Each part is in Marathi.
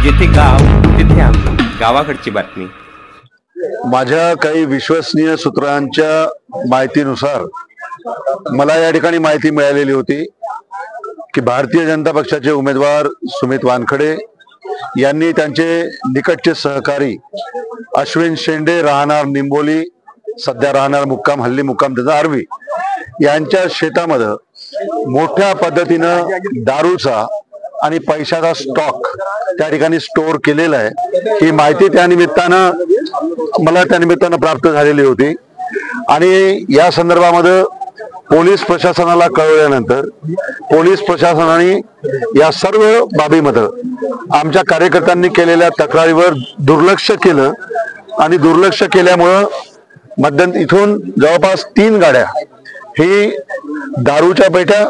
जिथे गाव तिथे आम्ही, गावाकडची बातमी। माझ्या काही विश्वसनीय सूत्रांच्या माहितीनुसार मला या ठिकाणी माहिती मिळालेली होती की भारतीय जनता पक्षाचे उमेदवार सुमित वानखडे यांनी त्यांचे निकटचे सहकारी अश्विन शेंडे, राहणार निंबोली, सध्या राहणार मुक्काम, हल्ली मुक्काम त्याचा आर्वी, यांच्या शेतामध्ये मोठ्या पद्धतीनं दारूचा आणि पैशाचा स्टॉक त्या ठिकाणी स्टोअर केलेला आहे। ही माहिती त्या निमित्तानं प्राप्त झालेली होती आणि या संदर्भामध्ये पोलीस प्रशासनाला कळवल्यानंतर पोलीस प्रशासनाने या सर्व बाबीमध्ये आमच्या कार्यकर्त्यांनी केलेल्या तक्रारीवर दुर्लक्ष केलं आणि दुर्लक्ष केल्यामुळे मध्यंतरी इथून जवळपास 3 गाड्या ही दारूच्या पेट्या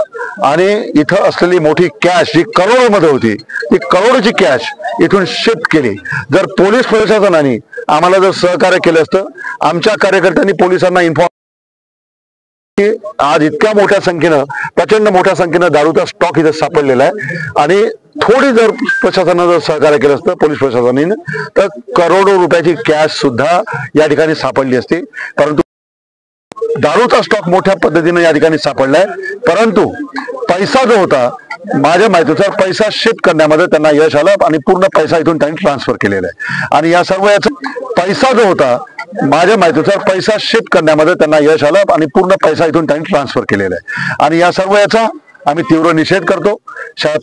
आणि इथं असलेली मोठी कॅश जी करोडोमध्ये होती, ती करोडोची कॅश इथून शिफ्ट केली। जर पोलीस प्रशासनाने आम्हाला जर सहकार्य केलं असतं, आमच्या कार्यकर्त्यांनी पोलिसांना इन्फॉर्म आज इतक्या मोठ्या संख्येनं, प्रचंड मोठ्या संख्येनं दारूचा स्टॉक इथं सापडलेला आहे आणि थोडी जर प्रशासनानं जर सहकार्य केलं असतं पोलीस प्रशासनाने, तर करोडो रुपयाची कॅश सुद्धा या ठिकाणी सापडली असती। परंतु दारूचा स्टॉक मोठ्या पद्धतीने या ठिकाणी सापडलाय, परंतु पैसा जो होता, माझ्या माहितीनुसार पैसा शिफ्ट करण्यामध्ये त्यांना यश आलं आणि पूर्ण पैसा इथून त्यांनी ट्रान्सफर केलेला आहे आणि या सर्व पैसा जो होता, माझ्या माहितीनुसार पैसा शिफ्ट करण्यामध्ये त्यांना यश आलं आणि पूर्ण पैसा इथून त्यांनी ट्रान्सफर केलेला आहे आणि या सर्व याचा आम्ही तीव्र निषेध करतो।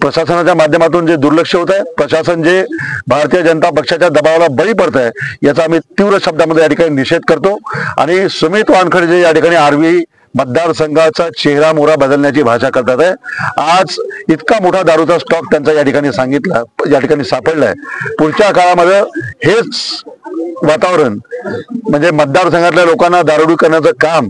प्रशासनाच्या माध्यमातून जे दुर्लक्ष होत आहे, प्रशासन जे भारतीय जनता पक्षाच्या दबावाला बळी पडत आहे, याचा आम्ही तीव्र शब्दामध्ये या ठिकाणी निषेध करतो आणि सुमित वानखडे जे या ठिकाणी आर्वी मतदारसंघाचा चेहरा मोहरा बदलण्याची भाषा करतात आहे। आज इतका मोठा दारूचा स्टॉक त्यांचा या ठिकाणी सापडलाय। पुढच्या काळामध्ये हेच वातावरण म्हणजे मतदारसंघातल्या लोकांना दारूडी करण्याचं काम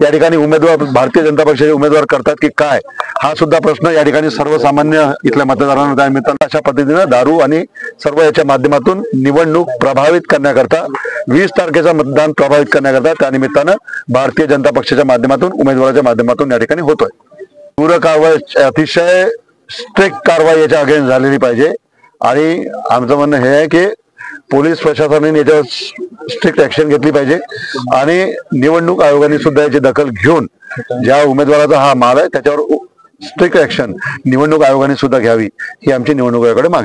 या ठिकाणी उमेदवार भारतीय जनता पक्षाचे उमेदवार करतात की काय, हा सुद्धा प्रश्न या ठिकाणी सर्वसामान्य इथल्या मतदारांना त्या निमित्तानं अशा पद्धतीने दारू आणि सर्व याच्या माध्यमातून निवडणूक प्रभावित करण्याकरता 20 तारखेचा मतदान प्रभावित करण्याकरता त्या निमित्तानं भारतीय जनता पक्षाच्या माध्यमातून उमेदवाराच्या माध्यमातून या ठिकाणी होतोय। पूर्ण कारवाई, अतिशय स्ट्रिक्ट कारवाई याच्या अगेन्स्ट झालेली पाहिजे आणि आमचं म्हणणं हे आहे की पोलीस प्रशासनाने याच्यावर स्ट्रिक्ट ऍक्शन घेतली पाहिजे आणि निवडणूक आयोगाने सुद्धा याची दखल घेऊन ज्या उमेदवाराचा हा माल आहे त्याच्यावर स्ट्रिक्ट ऍक्शन निवडणूक आयोगाने सुद्धा घ्यावी, ही आमची निवडणूक आयोगाकडे मागणी।